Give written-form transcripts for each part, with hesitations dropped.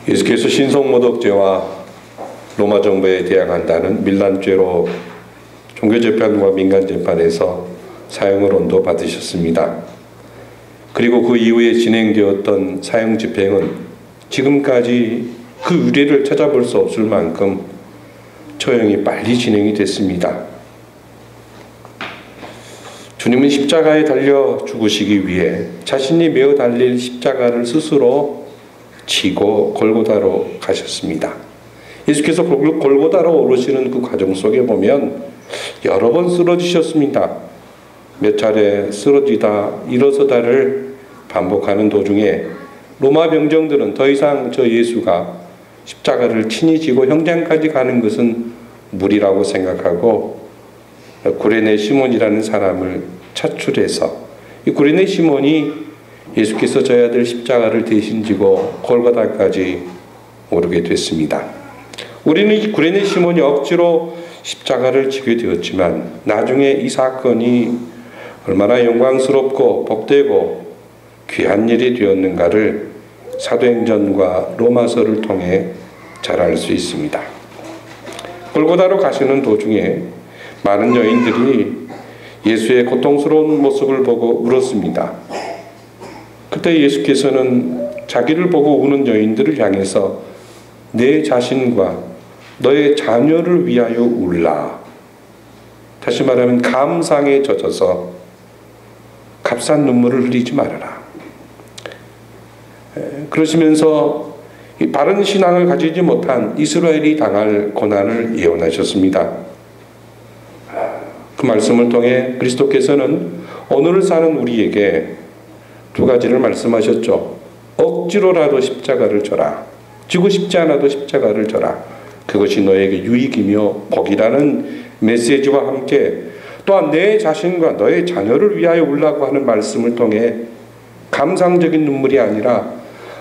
예수께서 신성모독죄와 로마 정부에 대항한다는 밀란죄로 종교재판과 민간재판에서 사형을 언도받으셨습니다. 그리고 그 이후에 진행되었던 사형 집행은 지금까지 그 유례를 찾아볼 수 없을 만큼 처형이 빨리 진행이 됐습니다. 주님은 십자가에 달려 죽으시기 위해 자신이 메어 달릴 십자가를 스스로 지고 골고다로 가셨습니다. 예수께서 골고다로 오르시는 그 과정 속에 보면 여러 번 쓰러지셨습니다. 몇 차례 쓰러지다 일어서다를 반복하는 도중에 로마 병정들은 더 이상 저 예수가 십자가를 친히 지고 형장까지 가는 것은 무리라고 생각하고 구레네 시몬이라는 사람을 차출해서 이 구레네 시몬이 예수께서 져야 될 십자가를 대신 지고 골고다까지 오르게 됐습니다. 우리는 이 구레네 시몬이 억지로 십자가를 지게 되었지만 나중에 이 사건이 얼마나 영광스럽고 복되고 귀한 일이 되었는가를 사도행전과 로마서를 통해 잘 알 수 있습니다. 골고다로 가시는 도중에 많은 여인들이 예수의 고통스러운 모습을 보고 울었습니다. 그때 예수께서는 자기를 보고 우는 여인들을 향해서 내 자신과 너의 자녀를 위하여 울라. 다시 말하면 감상에 젖어서 값싼 눈물을 흘리지 말아라. 그러시면서 바른 신앙을 가지지 못한 이스라엘이 당할 고난을 예언하셨습니다. 그 말씀을 통해 그리스도께서는 오늘을 사는 우리에게 두 가지를 말씀하셨죠. 억지로라도 십자가를 져라. 지고 싶지 않아도 십자가를 져라. 그것이 너에게 유익이며 복이라는 메시지와 함께 또한 내 자신과 너의 자녀를 위하여 울라고 하는 말씀을 통해 감상적인 눈물이 아니라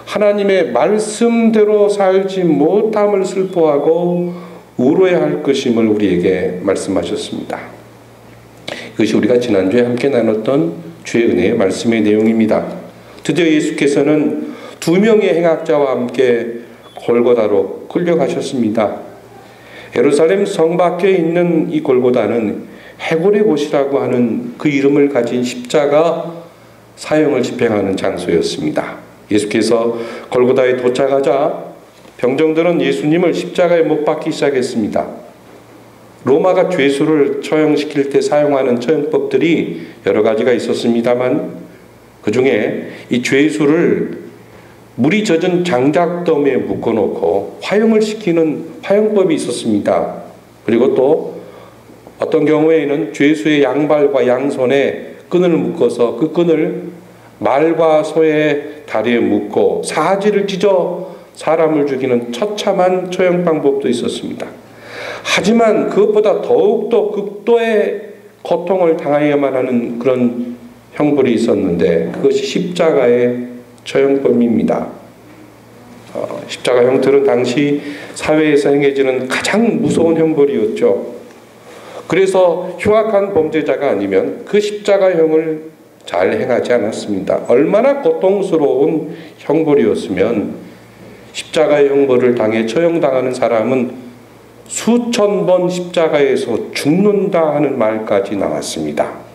하나님의 말씀대로 살지 못함을 슬퍼하고 울어야 할 것임을 우리에게 말씀하셨습니다. 이것이 우리가 지난주에 함께 나눴던 주의 은혜의 말씀의 내용입니다. 드디어 예수께서는 두 명의 행악자와 함께 골고다로 끌려가셨습니다. 예루살렘 성 밖에 있는 이 골고다는 해골의 곳이라고 하는 그 이름을 가진 십자가 사형을 집행하는 장소였습니다. 예수께서 골고다에 도착하자 병정들은 예수님을 십자가에 못 박기 시작했습니다. 로마가 죄수를 처형시킬 때 사용하는 처형법들이 여러 가지가 있었습니다만 그 중에 이 죄수를 물이 젖은 장작더미에 묶어놓고 화형을 시키는 화형법이 있었습니다. 그리고 또 어떤 경우에는 죄수의 양발과 양손에 끈을 묶어서 그 끈을 말과 소의 다리에 묶고 사지를 찢어 사람을 죽이는 처참한 처형 방법도 있었습니다. 하지만 그것보다 더욱더 극도의 고통을 당하여야만 하는 그런 형벌이 있었는데 그것이 십자가의 처형법입니다. 십자가 형틀은 당시 사회에서 행해지는 가장 무서운 형벌이었죠. 그래서 흉악한 범죄자가 아니면 그 십자가형을 잘 행하지 않았습니다. 얼마나 고통스러운 형벌이었으면 십자가의 형벌을 당해 처형당하는 사람은 수천 번 십자가에서 죽는다 하는 말까지 나왔습니다.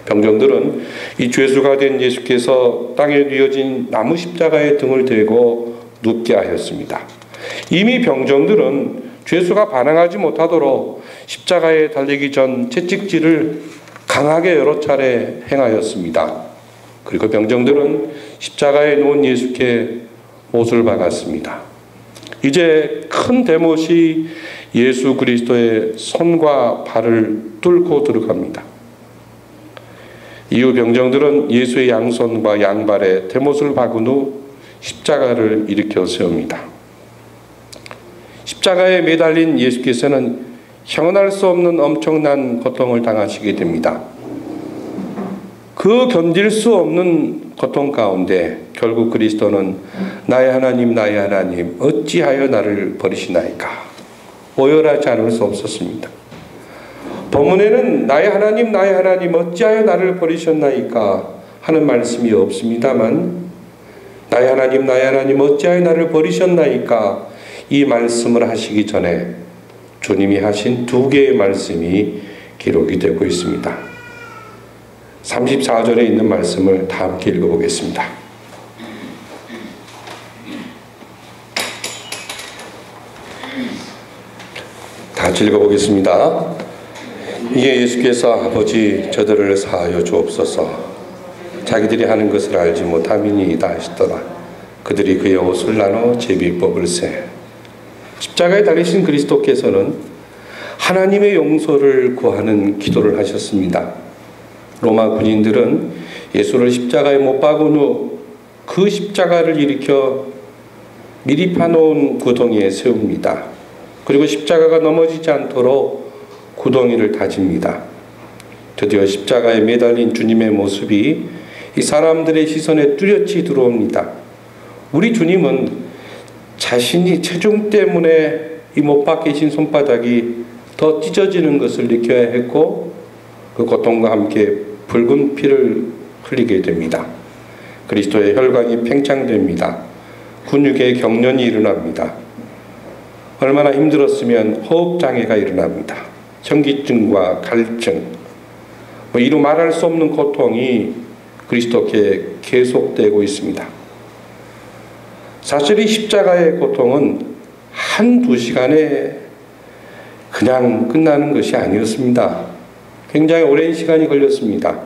병정들은 이 죄수가 된 예수께서 땅에 뉘어진 나무 십자가에 등을 대고 눕게 하였습니다. 이미 병정들은 죄수가 반항하지 못하도록 십자가에 달리기 전 채찍질을 강하게 여러 차례 행하였습니다. 그리고 병정들은 십자가에 놓은 예수께 못을 박았습니다. 이제 큰 대못이 예수 그리스도의 손과 발을 뚫고 들어갑니다. 이후 병정들은 예수의 양손과 양발에 대못을 박은 후 십자가를 일으켜 세웁니다. 십자가에 매달린 예수께서는 형언할 수 없는 엄청난 고통을 당하시게 됩니다. 그 견딜 수 없는 고통 가운데 결국 그리스도는 나의 하나님 어찌하여 나를 버리시나이까 오열하지 않을 수 없었습니다. 본문에는 나의 하나님 어찌하여 나를 버리셨나이까 하는 말씀이 없습니다만 나의 하나님 어찌하여 나를 버리셨나이까? 이 말씀을 하시기 전에 주님이 하신 두 개의 말씀이 기록이 되고 있습니다. 34절에 있는 말씀을 다 함께 읽어보겠습니다. 다 같이 읽어보겠습니다. 이에 예수께서 아버지 저들을 사하여 주옵소서. 자기들이 하는 것을 알지 못함이니이다 하시더라. 그들이 그의 옷을 나눠 제비법을 세. 십자가에 달리신 그리스도께서는 하나님의 용서를 구하는 기도를 하셨습니다. 로마 군인들은 예수를 십자가에 못 박은 후 그 십자가를 일으켜 미리 파놓은 구덩이에 세웁니다. 그리고 십자가가 넘어지지 않도록 구덩이를 다집니다. 드디어 십자가에 매달린 주님의 모습이 이 사람들의 시선에 뚜렷이 들어옵니다. 우리 주님은 자신이 체중 때문에 이 못 박히신 손바닥이 더 찢어지는 것을 느껴야 했고 그 고통과 함께 붉은 피를 흘리게 됩니다. 그리스도의 혈관이 팽창됩니다. 근육에 경련이 일어납니다. 얼마나 힘들었으면 호흡장애가 일어납니다. 현기증과 갈증, 이루 말할 수 없는 고통이 그리스도께 계속되고 있습니다. 사실 이 십자가의 고통은 한두 시간에 그냥 끝나는 것이 아니었습니다. 굉장히 오랜 시간이 걸렸습니다.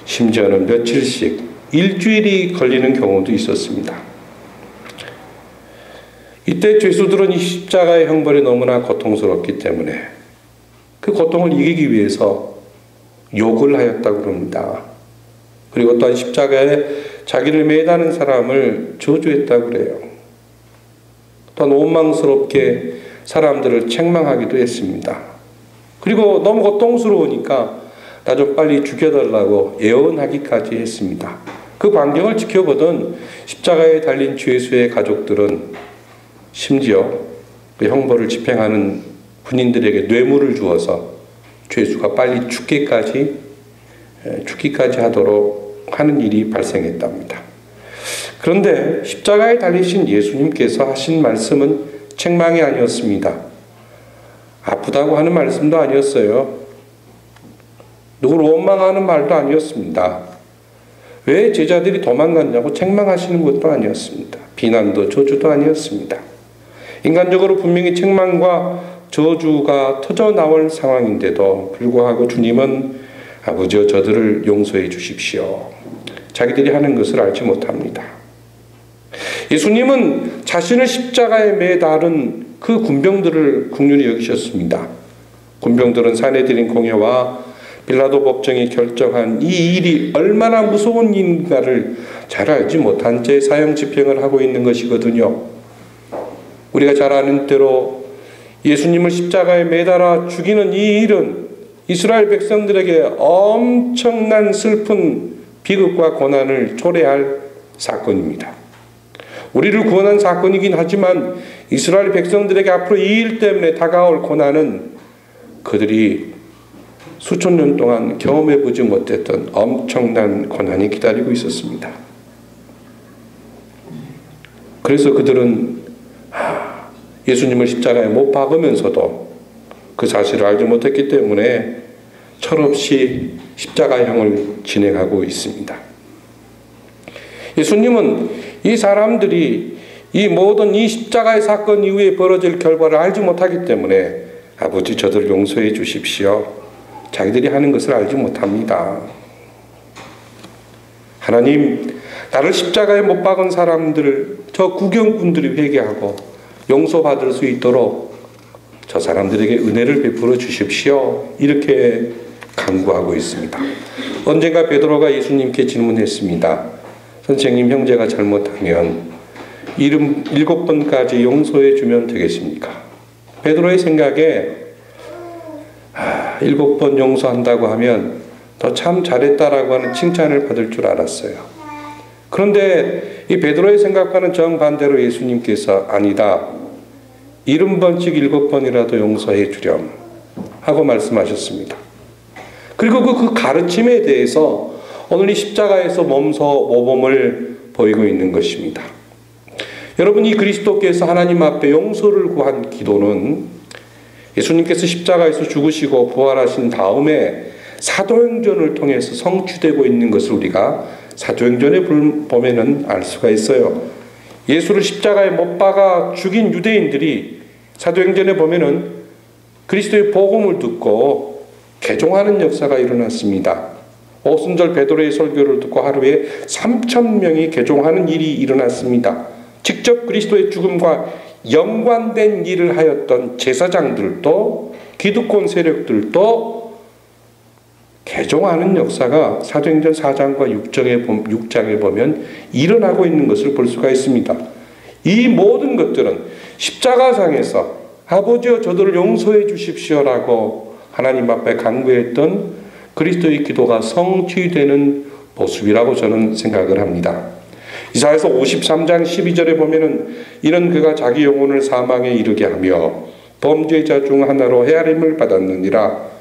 심지어는 며칠씩, 일주일이 걸리는 경우도 있었습니다. 이때 죄수들은 이 십자가의 형벌이 너무나 고통스럽기 때문에 그 고통을 이기기 위해서 욕을 하였다고 그럽니다. 그리고 또한 십자가에 자기를 매다는 사람을 저주했다고 그래요. 또한 원망스럽게 사람들을 책망하기도 했습니다. 그리고 너무 고통스러우니까 나 좀 빨리 죽여달라고 예언하기까지 했습니다. 그 광경을 지켜보던 십자가에 달린 죄수의 가족들은 심지어 그 형벌을 집행하는 군인들에게 뇌물을 주어서 죄수가 빨리 죽기까지 하도록 하는 일이 발생했답니다. 그런데 십자가에 달리신 예수님께서 하신 말씀은 책망이 아니었습니다. 아프다고 하는 말씀도 아니었어요. 누구를 원망하는 말도 아니었습니다. 왜 제자들이 도망갔냐고 책망하시는 것도 아니었습니다. 비난도 저주도 아니었습니다. 인간적으로 분명히 책망과 저주가 터져나올 상황인데도 불구하고 주님은 아버지여 저들을 용서해 주십시오. 자기들이 하는 것을 알지 못합니다. 예수님은 자신을 십자가에 매달은 그 군병들을 긍휼히 여기셨습니다. 군병들은 사내들인 공회와 빌라도 법정이 결정한 이 일이 얼마나 무서운 일인가를 잘 알지 못한 채 사형 집행을 하고 있는 것이거든요. 우리가 잘 아는 대로 예수님을 십자가에 매달아 죽이는 이 일은 이스라엘 백성들에게 엄청난 슬픈 비극과 고난을 초래할 사건입니다. 우리를 구원한 사건이긴 하지만 이스라엘 백성들에게 앞으로 이 일 때문에 다가올 고난은 그들이 수천 년 동안 경험해보지 못했던 엄청난 고난이 기다리고 있었습니다. 그래서 그들은 예수님을 십자가에 못 박으면서도 그 사실을 알지 못했기 때문에 철없이 십자가형을 진행하고 있습니다. 예수님은 이 사람들이 이 모든 이 십자가의 사건 이후에 벌어질 결과를 알지 못하기 때문에 아버지 저들 용서해 주십시오. 자기들이 하는 것을 알지 못합니다. 하나님, 나를 십자가에 못 박은 사람들, 저 구경꾼들이 회개하고 용서받을 수 있도록 저 사람들에게 은혜를 베풀어 주십시오. 이렇게 간구하고 있습니다. 언젠가 베드로가 예수님께 질문했습니다. 선생님, 형제가 잘못하면 7번까지 용서해 주면 되겠습니까? 베드로의 생각에 7번 용서한다고 하면 너 참 잘했다라고 하는 칭찬을 받을 줄 알았어요. 그런데 이 베드로의 생각과는 정반대로 예수님께서 아니다. 70번씩 7번이라도 용서해 주렴 하고 말씀하셨습니다. 그리고 그 가르침에 대해서 오늘 이 십자가에서 몸소 모범을 보이고 있는 것입니다. 여러분, 이 그리스도께서 하나님 앞에 용서를 구한 기도는 예수님께서 십자가에서 죽으시고 부활하신 다음에 사도행전을 통해서 성취되고 있는 것을 우리가 사도행전에 보면은 알 수가 있어요. 예수를 십자가에 못 박아 죽인 유대인들이 사도행전에 보면은 그리스도의 복음을 듣고 개종하는 역사가 일어났습니다. 오순절 베드로의 설교를 듣고 하루에 3,000명이 개종하는 일이 일어났습니다. 직접 그리스도의 죽음과 연관된 일을 하였던 제사장들도 기득권 세력들도 개종하는 역사가 사도행전 4장과 6장에 보면 일어나고 있는 것을 볼 수가 있습니다. 이 모든 것들은 십자가상에서 아버지여 저들을 용서해 주십시오라고 하나님 앞에 간구했던 그리스도의 기도가 성취되는 모습이라고 저는 생각을 합니다. 이사야서 53장 12절에 보면은 이는 그가 자기 영혼을 사망에 이르게 하며 범죄자 중 하나로 헤아림을 받았느니라.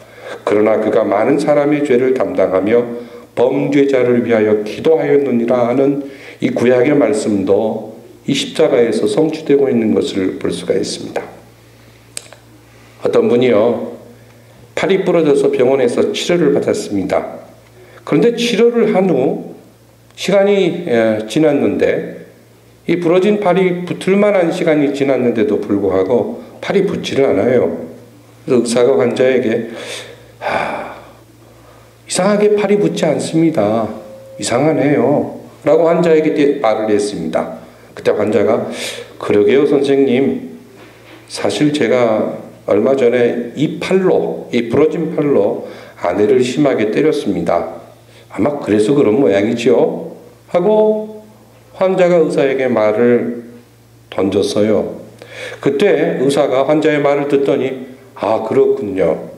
그러나 그가 많은 사람의 죄를 담당하며 범죄자를 위하여 기도하였느니라 하는 이 구약의 말씀도 이 십자가에서 성취되고 있는 것을 볼 수가 있습니다. 어떤 분이요, 팔이 부러져서 병원에서 치료를 받았습니다. 그런데 치료를 한 후 시간이 지났는데 이 부러진 팔이 붙을 만한 시간이 지났는데도 불구하고 팔이 붙지를 않아요. 그래서 의사가 환자에게 이상하게 팔이 붙지 않습니다. 이상하네요. 라고 환자에게 말을 했습니다. 그때 환자가 그러게요 선생님, 사실 제가 얼마 전에 이 부러진 팔로 아내를 심하게 때렸습니다. 아마 그래서 그런 모양이지요? 하고 환자가 의사에게 말을 던졌어요. 그때 의사가 환자의 말을 듣더니 그렇군요.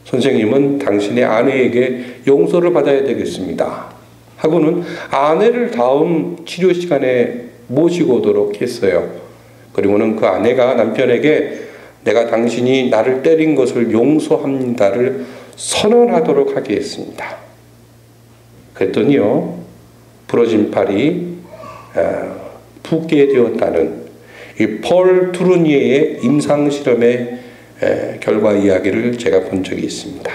선생님은 당신의 아내에게 용서를 받아야 되겠습니다. 하고는 아내를 다음 치료 시간에 모시고 오도록 했어요. 그리고는 그 아내가 남편에게 내가 당신이 나를 때린 것을 용서합니다를 선언하도록 하게 했습니다. 그랬더니요, 부러진 팔이 붓게 되었다는 이 폴 투르니에의 임상실험의 결과 이야기를 제가 본 적이 있습니다.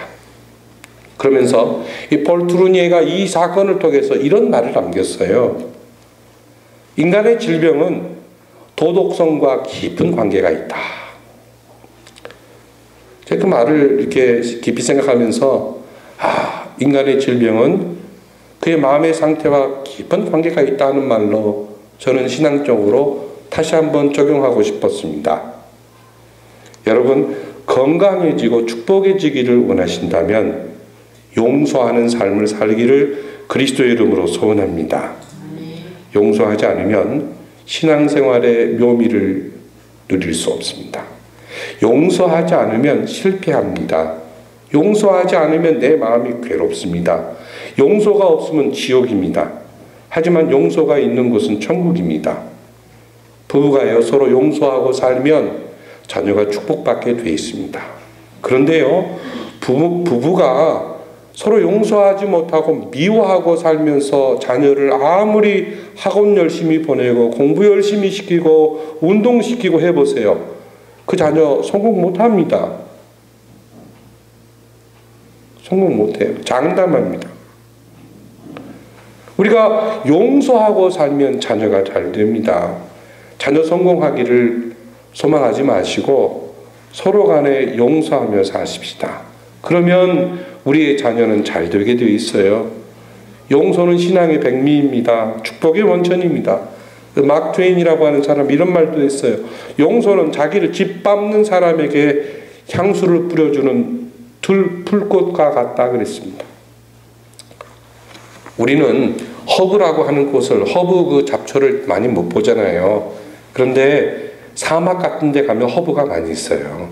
그러면서 이 폴 투르니에가 이 사건을 통해서 이런 말을 남겼어요. 인간의 질병은 도덕성과 깊은 관계가 있다. 제가 그 말을 이렇게 깊이 생각하면서 인간의 질병은 그의 마음의 상태와 깊은 관계가 있다는 말로 저는 신앙적으로 다시 한번 적용하고 싶었습니다. 여러분, 건강해지고 축복해지기를 원하신다면 용서하는 삶을 살기를 그리스도의 이름으로 소원합니다. 용서하지 않으면 신앙생활의 묘미를 누릴 수 없습니다. 용서하지 않으면 실패합니다. 용서하지 않으면 내 마음이 괴롭습니다. 용서가 없으면 지옥입니다. 하지만 용서가 있는 곳은 천국입니다. 부부가요, 서로 용서하고 살면 자녀가 축복받게 돼 있습니다. 그런데요, 부부가 서로 용서하지 못하고 미워하고 살면서 자녀를 아무리 학원 열심히 보내고 공부 열심히 시키고 운동시키고 해보세요. 그 자녀 성공 못합니다. 성공 못해요. 장담합니다. 우리가 용서하고 살면 자녀가 잘 됩니다. 자녀 성공하기를 소망하지 마시고 서로 간에 용서하며 사십시다. 그러면 우리의 자녀는 잘 되게 되어 있어요. 용서는 신앙의 백미입니다. 축복의 원천입니다. 막 트웨인이라고 하는 사람 이런 말도 했어요. 용서는 자기를 짓밟는 사람에게 향수를 뿌려주는 풀꽃과 같다 그랬습니다. 우리는 허브라고 하는 꽃을, 허브 그 잡초를 많이 못 보잖아요. 그런데 사막 같은 데 가면 허브가 많이 있어요.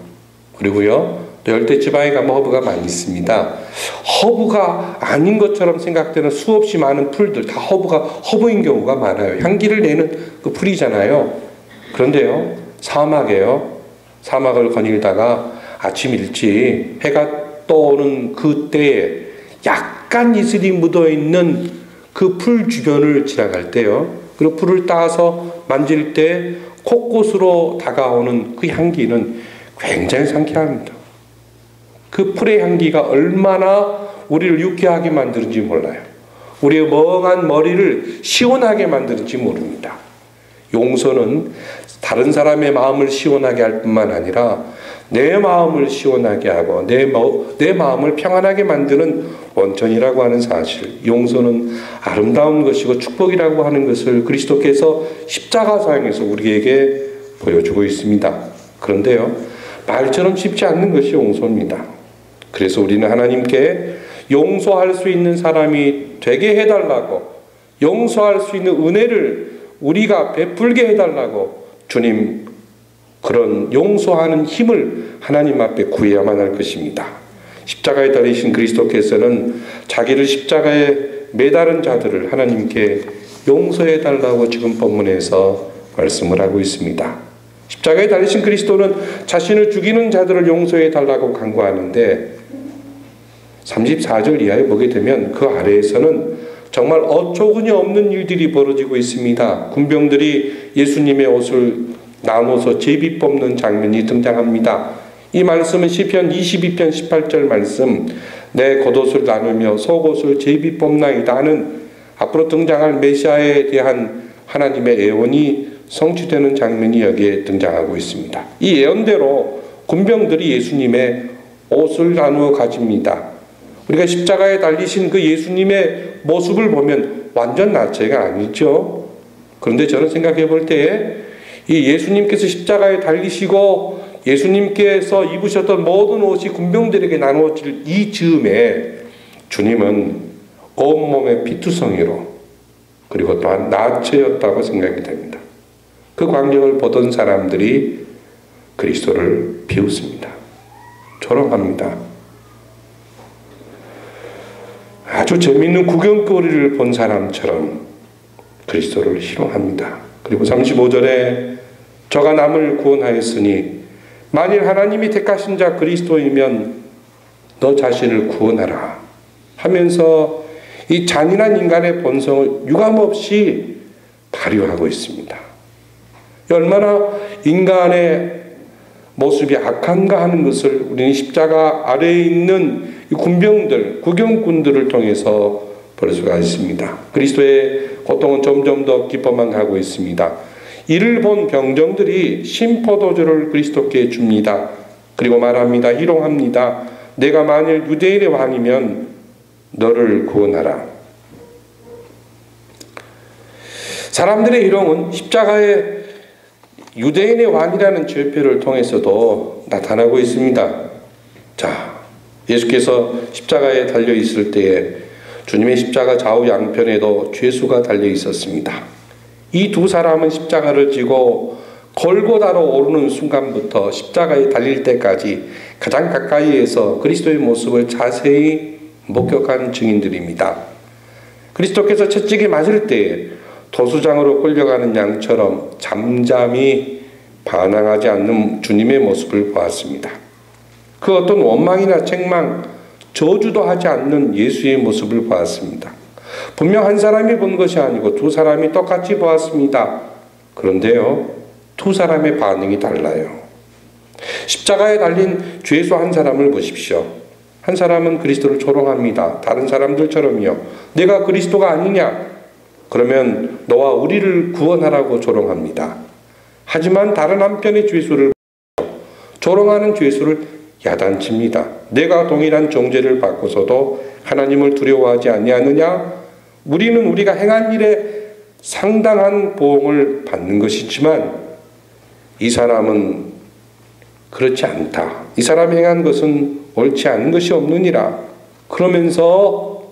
그리고요, 또 열대지방에 가면 허브가 많이 있습니다. 허브가 아닌 것처럼 생각되는 수없이 많은 풀들, 다 허브인 경우가 많아요. 향기를 내는 그 풀이잖아요. 그런데요, 사막을 거닐다가 아침 일찍 해가 떠오는 그때에 약간 이슬이 묻어있는 그 풀 주변을 지나갈 때요. 그리고 풀을 따서 만질 때 곳곳으로 다가오는 그 향기는 굉장히 상쾌합니다. 그 풀의 향기가 얼마나 우리를 유쾌하게 만드는지 몰라요. 우리의 멍한 머리를 시원하게 만드는지 모릅니다. 용서는 다른 사람의 마음을 시원하게 할 뿐만 아니라 내 마음을 시원하게 하고 내 마음을 평안하게 만드는 원천이라고 하는 사실, 용서는 아름다운 것이고 축복이라고 하는 것을 그리스도께서 십자가상에서 우리에게 보여주고 있습니다. 그런데요, 말처럼 쉽지 않는 것이 용서입니다. 그래서 우리는 하나님께 용서할 수 있는 사람이 되게 해달라고, 용서할 수 있는 은혜를 우리가 베풀게 해달라고 주님, 그런 용서하는 힘을 하나님 앞에 구해야만 할 것입니다. 십자가에 달리신 그리스도께서는 자기를 십자가에 매달은 자들을 하나님께 용서해 달라고 지금 본문에서 말씀을 하고 있습니다. 십자가에 달리신 그리스도는 자신을 죽이는 자들을 용서해 달라고 간구하는데 34절 이하에 보게 되면 그 아래에서는 정말 어처구니 없는 일들이 벌어지고 있습니다. 군병들이 예수님의 옷을 나눠서 제비 뽑는 장면이 등장합니다. 이 말씀은 시편 22편 18절 말씀, 내 겉옷을 나누며 속옷을 제비 뽑나이다 하는 앞으로 등장할 메시아에 대한 하나님의 예언이 성취되는 장면이 여기에 등장하고 있습니다. 이 예언대로 군병들이 예수님의 옷을 나누어 가집니다. 우리가 십자가에 달리신 그 예수님의 모습을 보면 완전 나체가 아니죠. 그런데 저는 생각해 볼 때에 이 예수님께서 십자가에 달리시고 예수님께서 입으셨던 모든 옷이 군병들에게 나누어질 이 즈음에 주님은 온몸의 피투성이로 그리고 또한 나체였다고 생각이 됩니다. 그 광경을 보던 사람들이 그리스도를 비웃습니다. 조롱합니다. 아주 재미있는 구경거리를 본 사람처럼 그리스도를 희롱합니다. 그리고 35절에 저가 남을 구원하였으니 만일 하나님이 택하신 자 그리스도이면 너 자신을 구원하라 하면서 이 잔인한 인간의 본성을 유감없이 발휘하고 있습니다. 얼마나 인간의 모습이 악한가 하는 것을 우리는 십자가 아래에 있는 이 군병들, 구경꾼들을 통해서 볼 수가 있습니다. 그리스도의 고통은 점점 더 깊어만 가고 있습니다. 이를 본 병정들이 심포도주를 그리스도께 줍니다. 그리고 말합니다. 희롱합니다. 내가 만일 유대인의 왕이면 너를 구원하라. 사람들의 희롱은 십자가의 유대인의 왕이라는 절표를 통해서도 나타나고 있습니다. 자, 예수께서 십자가에 달려 있을 때에 주님의 십자가 좌우 양편에도 죄수가 달려 있었습니다. 이 두 사람은 십자가를 지고 골고다로 오르는 순간부터 십자가에 달릴 때까지 가장 가까이에서 그리스도의 모습을 자세히 목격한 증인들입니다. 그리스도께서 채찍에 맞을 때에 도수장으로 끌려가는 양처럼 잠잠히 반항하지 않는 주님의 모습을 보았습니다. 그 어떤 원망이나 책망, 저주도 하지 않는 예수의 모습을 보았습니다. 분명 한 사람이 본 것이 아니고 두 사람이 똑같이 보았습니다. 그런데요, 두 사람의 반응이 달라요. 십자가에 달린 죄수 한 사람을 보십시오. 한 사람은 그리스도를 조롱합니다. 다른 사람들처럼요. 내가 그리스도가 아니냐? 그러면 너와 우리를 구원하라고 조롱합니다. 하지만 다른 한편의 죄수를 조롱하는 죄수를 야단칩니다. 내가 동일한 정죄를 받고서도 하나님을 두려워하지 아니하느냐? 우리는 우리가 행한 일에 상당한 보응을 받는 것이지만 이 사람은 그렇지 않다. 이 사람이 행한 것은 옳지 않은 것이 없느니라. 그러면서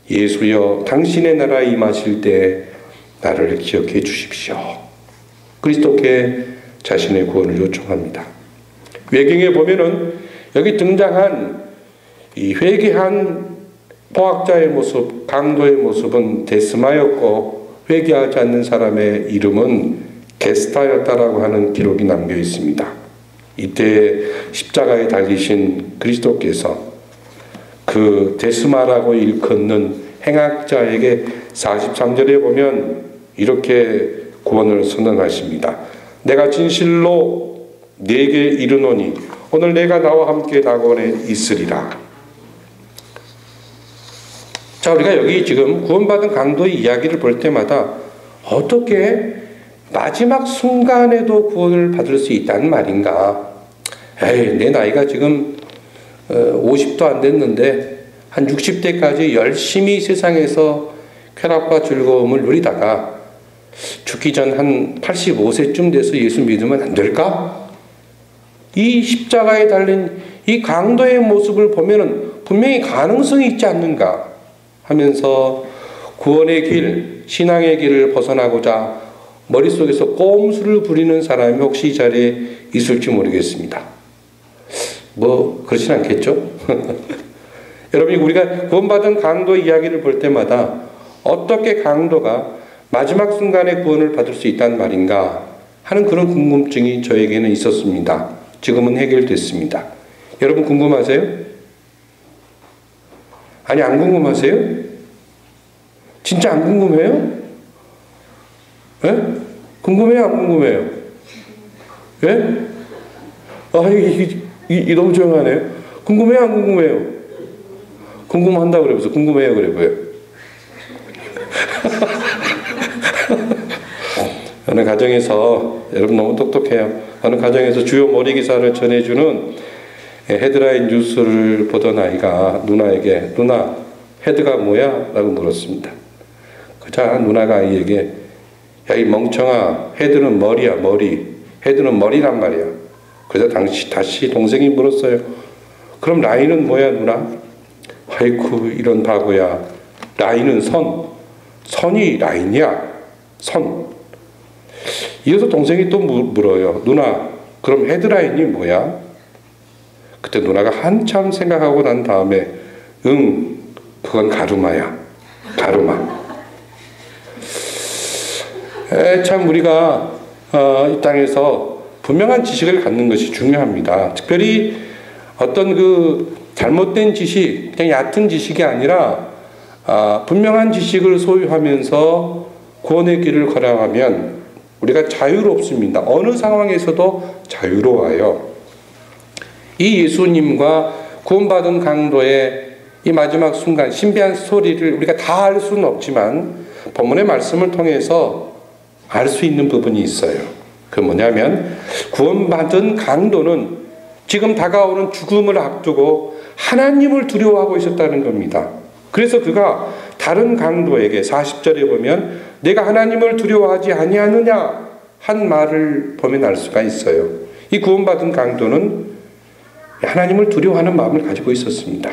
예수여 당신의 나라에 임하실 때 나를 기억해 주십시오. 그리스도께 자신의 구원을 요청합니다. 외경에 보면은 여기 등장한 이 회개한 포학자의 모습, 강도의 모습은 데스마였고 회개하지 않는 사람의 이름은 게스타였다라고 하는 기록이 남겨 있습니다. 이때 십자가에 달리신 그리스도께서 그 데스마라고 일컫는 행악자에게 43절에 보면 이렇게 구원을 선언하십니다. 내가 진실로 네게 이르노니 오늘 내가 나와 함께 낙원에 있으리라. 자, 우리가 여기 지금 구원받은 강도의 이야기를 볼 때마다 어떻게 마지막 순간에도 구원을 받을 수 있다는 말인가? 에이, 내 나이가 지금 50도 안 됐는데 한 60대까지 열심히 세상에서 쾌락과 즐거움을 누리다가 죽기 전 한 85세쯤 돼서 예수 믿으면 안 될까? 이 십자가에 달린 이 강도의 모습을 보면은 분명히 가능성이 있지 않는가 하면서 구원의 길, 신앙의 길을 벗어나고자 머릿속에서 꼼수를 부리는 사람이 혹시 이 자리에 있을지 모르겠습니다. 뭐 그렇진 않겠죠? 여러분이 우리가 구원받은 강도 이야기를 볼 때마다 어떻게 강도가 마지막 순간에 구원을 받을 수 있다는 말인가 하는 그런 궁금증이 저에게는 있었습니다. 지금은 해결됐습니다. 여러분 궁금하세요? 아니, 안 궁금하세요? 진짜 안 궁금해요? 예? 궁금해요? 안 궁금해요? 예? 이 너무 조용하네요. 궁금해요? 안 궁금해요? 궁금한다고 그래서 궁금해요? 그래 보여. 어느 가정에서, 여러분 너무 똑똑해요. 어느 가정에서 주요 머리 기사를 전해주는 헤드라인 뉴스를 보던 아이가 누나에게, 누나, 헤드가 뭐야? 라고 물었습니다. 그자 누나가 아이에게, 야, 이 멍청아, 헤드는 머리야, 머리. 헤드는 머리란 말이야. 그래서 다시 동생이 물었어요. 그럼 라인은 뭐야, 누나? 아이쿠, 이런 바보야. 라인은 선. 선이 라인이야. 선. 이어서 동생이 또 물어요. 누나, 그럼 헤드라인이 뭐야? 그때 누나가 한참 생각하고 난 다음에 응, 그건 가르마야. 가르마. 참 우리가 이 땅에서 분명한 지식을 갖는 것이 중요합니다. 특별히 어떤 그 잘못된 지식, 그냥 얕은 지식이 아니라 분명한 지식을 소유하면서 구원의 길을 걸어가면 우리가 자유롭습니다. 어느 상황에서도 자유로워요. 이 예수님과 구원받은 강도의 이 마지막 순간 신비한 스토리를 우리가 다 알 수는 없지만 본문의 말씀을 통해서 알 수 있는 부분이 있어요. 그 뭐냐면 구원받은 강도는 지금 다가오는 죽음을 앞두고 하나님을 두려워하고 있었다는 겁니다. 그래서 그가 다른 강도에게 40절에 보면 내가 하나님을 두려워하지 아니하느냐 한 말을 보면 알 수가 있어요. 이 구원받은 강도는 하나님을 두려워하는 마음을 가지고 있었습니다.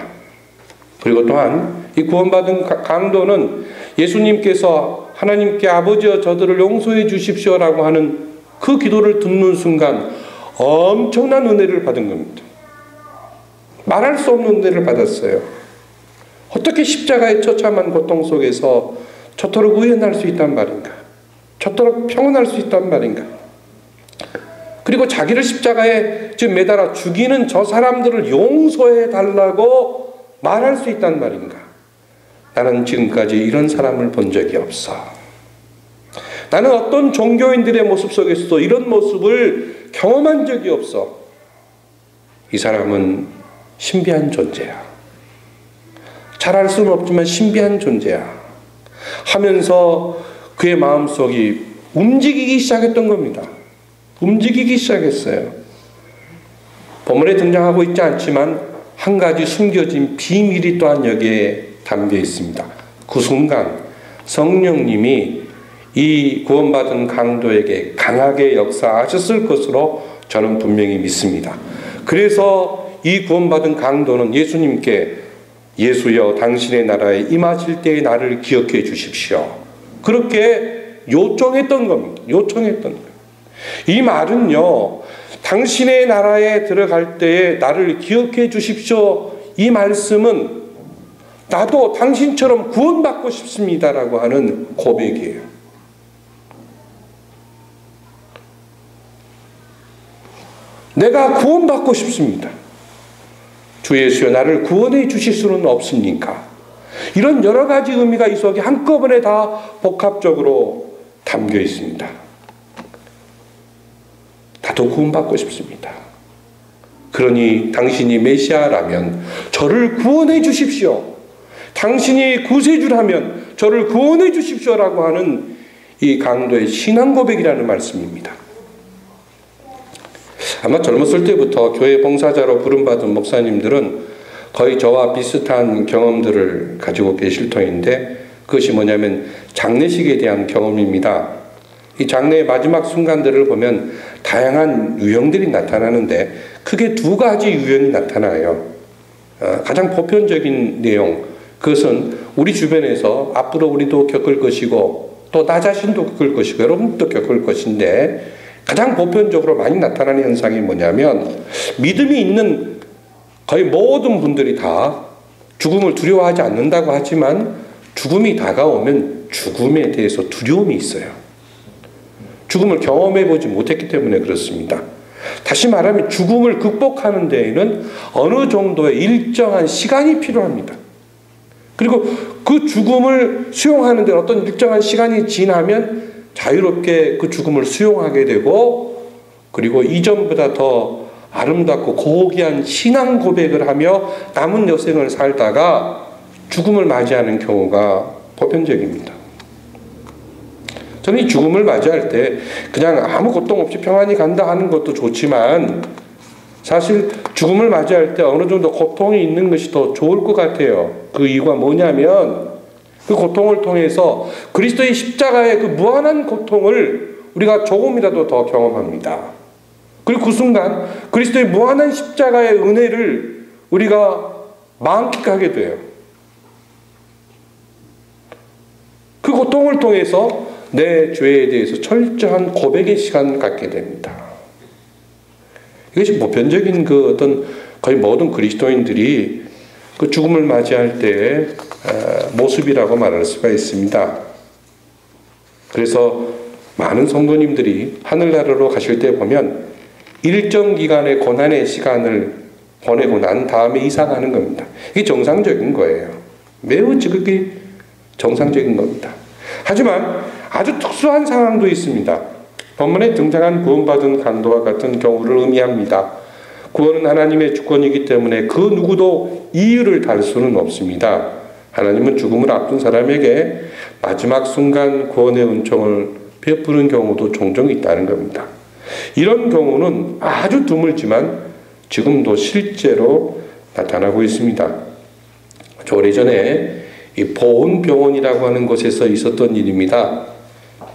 그리고 또한 이 구원받은 강도는 예수님께서 하나님께 아버지여 저들을 용서해 주십시오라고 하는 그 기도를 듣는 순간 엄청난 은혜를 받은 겁니다. 말할 수 없는 은혜를 받았어요. 어떻게 십자가의 처참한 고통 속에서 저토록 의연할 수 있단 말인가? 저토록 평온할 수 있단 말인가? 그리고 자기를 십자가에 지금 매달아 죽이는 저 사람들을 용서해 달라고 말할 수 있단 말인가? 나는 지금까지 이런 사람을 본 적이 없어. 나는 어떤 종교인들의 모습 속에서도 이런 모습을 경험한 적이 없어. 이 사람은 신비한 존재야. 잘 알 수는 없지만 신비한 존재야. 하면서 그의 마음속이 움직이기 시작했던 겁니다. 움직이기 시작했어요. 본문에 등장하고 있지 않지만 한 가지 숨겨진 비밀이 또한 여기에 담겨 있습니다. 그 순간 성령님이 이 구원받은 강도에게 강하게 역사하셨을 것으로 저는 분명히 믿습니다. 그래서 이 구원받은 강도는 예수님께 예수여 당신의 나라에 임하실 때의 나를 기억해 주십시오. 그렇게 요청했던 겁니다. 요청했던 거예요. 이 말은요, 당신의 나라에 들어갈 때에 나를 기억해 주십시오. 이 말씀은 나도 당신처럼 구원받고 싶습니다라고 하는 고백이에요. 내가 구원받고 싶습니다. 주 예수여 나를 구원해 주실 수는 없습니까? 이런 여러 가지 의미가 이 속에 한꺼번에 다 복합적으로 담겨 있습니다. 나도 구원받고 싶습니다. 그러니 당신이 메시아라면 저를 구원해 주십시오. 당신이 구세주라면 저를 구원해 주십시오라고 하는 이 강도의 신앙 고백이라는 말씀입니다. 아마 젊었을 때부터 교회 봉사자로 부름받은 목사님들은 거의 저와 비슷한 경험들을 가지고 계실 터인데, 그것이 뭐냐면 장례식에 대한 경험입니다. 이 장례의 마지막 순간들을 보면 다양한 유형들이 나타나는데 크게 두 가지 유형이 나타나요. 가장 보편적인 내용, 그것은 우리 주변에서 앞으로 우리도 겪을 것이고 또 나 자신도 겪을 것이고 여러분도 겪을 것인데, 가장 보편적으로 많이 나타나는 현상이 뭐냐면, 믿음이 있는 거의 모든 분들이 다 죽음을 두려워하지 않는다고 하지만 죽음이 다가오면 죽음에 대해서 두려움이 있어요. 죽음을 경험해 보지 못했기 때문에 그렇습니다. 다시 말하면 죽음을 극복하는 데에는 어느 정도의 일정한 시간이 필요합니다. 그리고 그 죽음을 수용하는 데 어떤 일정한 시간이 지나면 자유롭게 그 죽음을 수용하게 되고, 그리고 이전보다 더 아름답고 고귀한 신앙 고백을 하며 남은 여생을 살다가 죽음을 맞이하는 경우가 보편적입니다. 저는 이 죽음을 맞이할 때 그냥 아무 고통 없이 평안히 간다 하는 것도 좋지만, 사실 죽음을 맞이할 때 어느 정도 고통이 있는 것이 더 좋을 것 같아요. 그 이유가 뭐냐면, 그 고통을 통해서 그리스도의 십자가의 그 무한한 고통을 우리가 조금이라도 더 경험합니다. 그리고 그 순간 그리스도의 무한한 십자가의 은혜를 우리가 만끽하게 돼요. 그 고통을 통해서 내 죄에 대해서 철저한 고백의 시간을 갖게 됩니다. 이것이 보편적인 그 어떤 거의 모든 그리스도인들이 그 죽음을 맞이할 때의 모습이라고 말할 수가 있습니다. 그래서 많은 성도님들이 하늘나라로 가실 때 보면 일정 기간의 고난의 시간을 보내고 난 다음에 이사가는 겁니다. 이게 정상적인 거예요. 매우 지극히 정상적인 겁니다. 하지만 아주 특수한 상황도 있습니다. 본문에 등장한 구원받은 강도와 같은 경우를 의미합니다. 구원은 하나님의 주권이기 때문에 그 누구도 이유를 달 수는 없습니다. 하나님은 죽음을 앞둔 사람에게 마지막 순간 구원의 은총을 베푸는 경우도 종종 있다는 겁니다. 이런 경우는 아주 드물지만 지금도 실제로 나타나고 있습니다. 오래전에 이 보훈병원이라고 하는 곳에서 있었던 일입니다.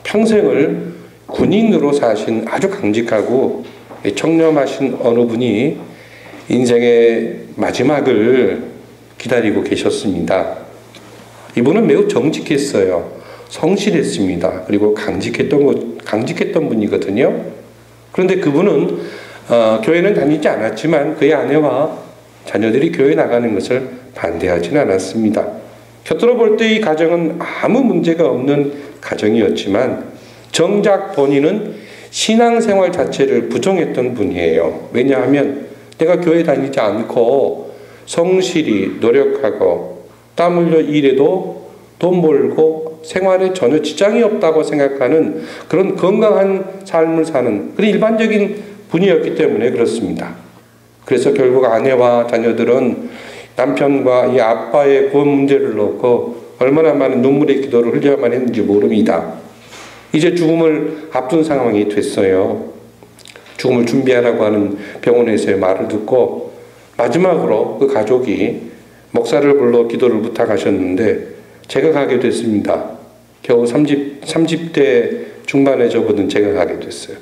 평생을 군인으로 사신 아주 강직하고 청렴하신 어느 분이 인생의 마지막을 기다리고 계셨습니다. 이분은 매우 정직했어요. 성실했습니다. 그리고 강직했던 분이거든요. 그런데 그분은 교회는 다니지 않았지만 그의 아내와 자녀들이 교회 나가는 것을 반대하지는 않았습니다. 곁들여 볼 때 이 가정은 아무 문제가 없는 가정이었지만 정작 본인은 신앙생활 자체를 부정했던 분이에요. 왜냐하면 내가 교회 다니지 않고 성실히 노력하고 땀 흘려 일해도 돈 벌고 생활에 전혀 지장이 없다고 생각하는 그런 건강한 삶을 사는 그런 일반적인 분이었기 때문에 그렇습니다. 그래서 결국 아내와 자녀들은 남편과 이 아빠의 구원 문제를 놓고 얼마나 많은 눈물의 기도를 흘려야만 했는지 모릅니다. 이제 죽음을 앞둔 상황이 됐어요. 죽음을 준비하라고 하는 병원에서의 말을 듣고 마지막으로 그 가족이 목사를 불러 기도를 부탁하셨는데 제가 가게 됐습니다. 겨우 30대 중반에 접어든 제가 가게 됐어요.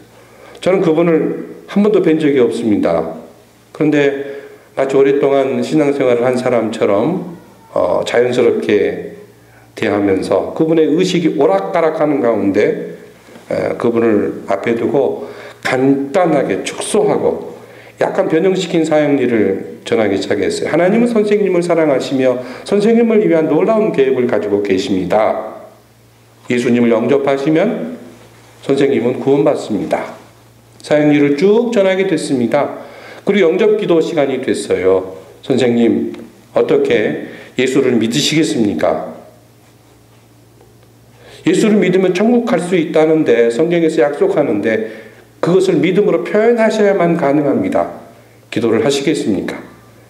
저는 그분을 한 번도 뵌 적이 없습니다. 그런데 마치 오랫동안 신앙생활을 한 사람처럼 자연스럽게 대하면서 그분의 의식이 오락가락하는 가운데 그분을 앞에 두고 간단하게 축소하고 약간 변형시킨 사형리를 전하기 시작했어요. 하나님은 선생님을 사랑하시며 선생님을 위한 놀라운 계획을 가지고 계십니다. 예수님을 영접하시면 선생님은 구원받습니다. 사형리를 쭉 전하게 됐습니다. 그리고 영접기도 시간이 됐어요. 선생님, 어떻게 예수를 믿으시겠습니까? 예수를 믿으면 천국 갈 수 있다는데 성경에서 약속하는데 그것을 믿음으로 표현하셔야만 가능합니다. 기도를 하시겠습니까?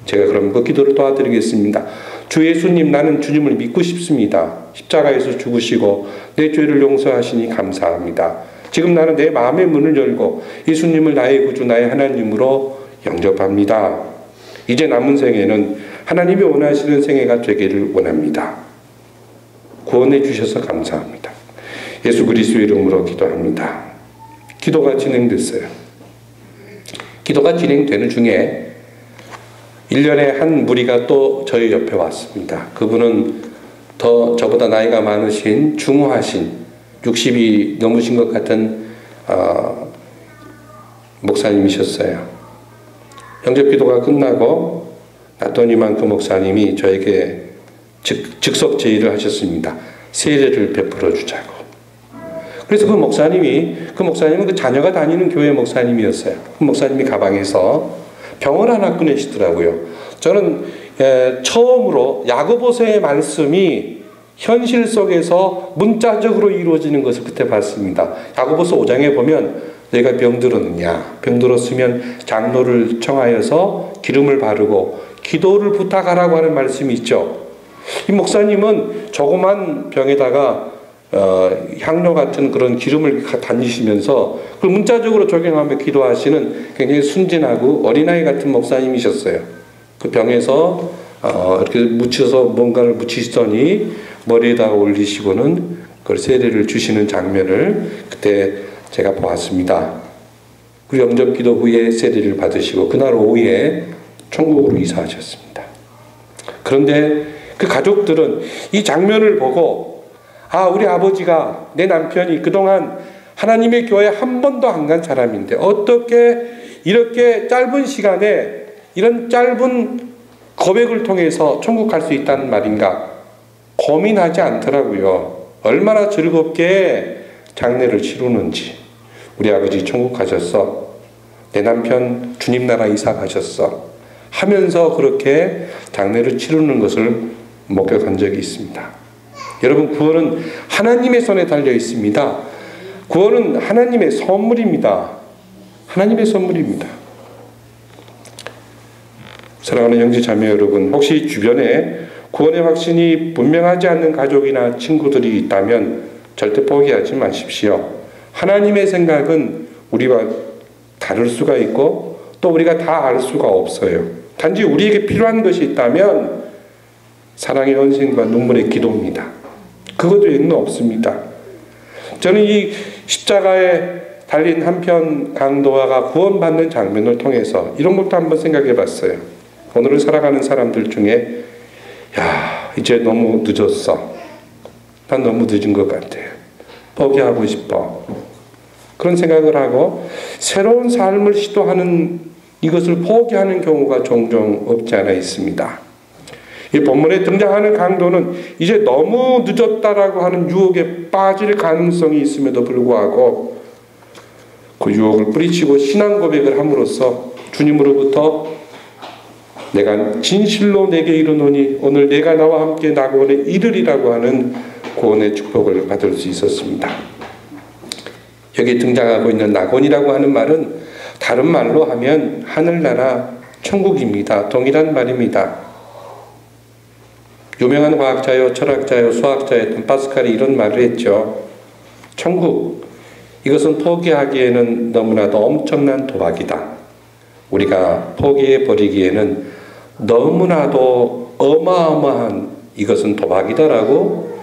제가 그럼 그 기도를 도와드리겠습니다. 주 예수님, 나는 주님을 믿고 싶습니다. 십자가에서 죽으시고 내 죄를 용서하시니 감사합니다. 지금 나는 내 마음의 문을 열고 예수님을 나의 구주, 나의 하나님으로 영접합니다. 이제 남은 생애는 하나님이 원하시는 생애가 되기를 원합니다. 구원해 주셔서 감사합니다. 예수 그리스도의 이름으로 기도합니다. 기도가 진행됐어요. 기도가 진행되는 중에 1년에 한 무리가 또 저희 옆에 왔습니다. 그분은 더 저보다 나이가 많으신 중후하신 60이 넘으신 것 같은 목사님이셨어요. 영접 기도가 끝나고 났더니만 그 목사님이 저에게 즉석 제의를 하셨습니다. 세례를 베풀어 주자고. 그래서 그 목사님은 그 자녀가 다니는 교회 목사님이었어요. 그 목사님이 가방에서 병을 하나 꺼내시더라고요. 저는 처음으로 야고보서의 말씀이 현실 속에서 문자적으로 이루어지는 것을 그때 봤습니다. 야고보서 5장에 보면 너희가 병들었느냐? 병들었으면 장로를 청하여서 기름을 바르고 기도를 부탁하라고 하는 말씀이 있죠. 이 목사님은 조그만 병에다가 향료 같은 그런 기름을 다니시면서 그걸 문자적으로 적용하며 기도하시는 굉장히 순진하고 어린아이 같은 목사님이셨어요. 그 병에서 이렇게 묻혀서 뭔가를 묻히시더니 머리에다가 올리시고는 그걸 세례를 주시는 장면을 그때 제가 보았습니다. 그 영접 기도 후에 세례를 받으시고 그날 오후에 천국으로 이사하셨습니다. 그런데 그 가족들은 이 장면을 보고 우리 아버지가, 내 남편이 그동안 하나님의 교회에 한 번도 안 간 사람인데 어떻게 이렇게 짧은 시간에 이런 짧은 고백을 통해서 천국 갈 수 있다는 말인가 고민하지 않더라고요. 얼마나 즐겁게 장례를 치르는지. 우리 아버지 천국 가셨어. 내 남편 주님 나라 이사 가셨어. 하면서 그렇게 장례를 치르는 것을 목격한 적이 있습니다. 여러분, 구원은 하나님의 손에 달려 있습니다. 구원은 하나님의 선물입니다. 하나님의 선물입니다. 사랑하는 형제 자매 여러분, 혹시 주변에 구원의 확신이 분명하지 않는 가족이나 친구들이 있다면 절대 포기하지 마십시오. 하나님의 생각은 우리와 다를 수가 있고 또 우리가 다 알 수가 없어요. 단지 우리에게 필요한 것이 있다면 사랑의 헌신과 눈물의 기도입니다. 그것도 의미는 없습니다. 저는 이 십자가에 달린 한편 강도아가 구원받는 장면을 통해서 이런 것도 한번 생각해 봤어요. 오늘을 살아가는 사람들 중에 이제 너무 늦었어. 난 너무 늦은 것 같아. 포기하고 싶어. 그런 생각을 하고 새로운 삶을 시도하는 이것을 포기하는 경우가 종종 없지 않아 있습니다. 이 본문에 등장하는 강도는 이제 너무 늦었다라고 하는 유혹에 빠질 가능성이 있음에도 불구하고 그 유혹을 뿌리치고 신앙 고백을 함으로써 주님으로부터 내가 진실로 내게 이르노니 오늘 내가 나와 함께 낙원에 이르리라고 하는 구원의 축복을 받을 수 있었습니다. 여기 등장하고 있는 낙원이라고 하는 말은 다른 말로 하면 하늘나라 천국입니다. 동일한 말입니다. 유명한 과학자요, 철학자요, 수학자였던 파스칼이 이런 말을 했죠. 천국, 이것은 포기하기에는 너무나도 엄청난 도박이다. 우리가 포기해버리기에는 너무나도 어마어마한 이것은 도박이다라고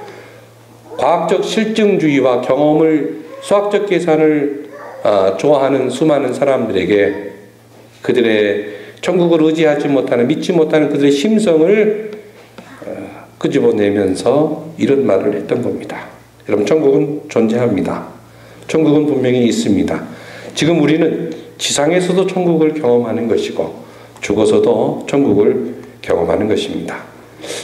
과학적 실증주의와 경험을, 수학적 계산을 좋아하는 수많은 사람들에게 그들의 천국을 의지하지 못하는, 믿지 못하는 그들의 심성을 끄집어내면서 이런 말을 했던 겁니다. 여러분, 천국은 존재합니다. 천국은 분명히 있습니다. 지금 우리는 지상에서도 천국을 경험하는 것이고 죽어서도 천국을 경험하는 것입니다.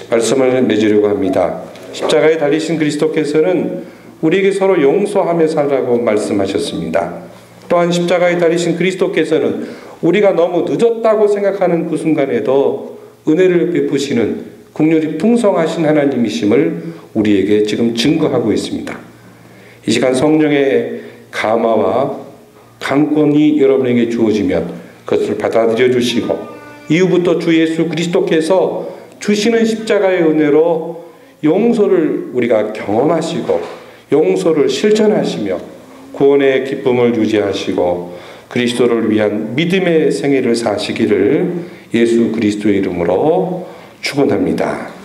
말씀을 맺으려고 합니다. 십자가에 달리신 그리스도께서는 우리에게 서로 용서하며 살라고 말씀하셨습니다. 또한 십자가에 달리신 그리스도께서는 우리가 너무 늦었다고 생각하는 그 순간에도 은혜를 베푸시는 긍휼이 풍성하신 하나님이심을 우리에게 지금 증거하고 있습니다. 이 시간 성령의 감화와 강권이 여러분에게 주어지면 그것을 받아들여 주시고 이후부터 주 예수 그리스도께서 주시는 십자가의 은혜로 용서를 우리가 경험하시고 용서를 실천하시며 구원의 기쁨을 유지하시고 그리스도를 위한 믿음의 생애를 사시기를 예수 그리스도의 이름으로 축원합니다.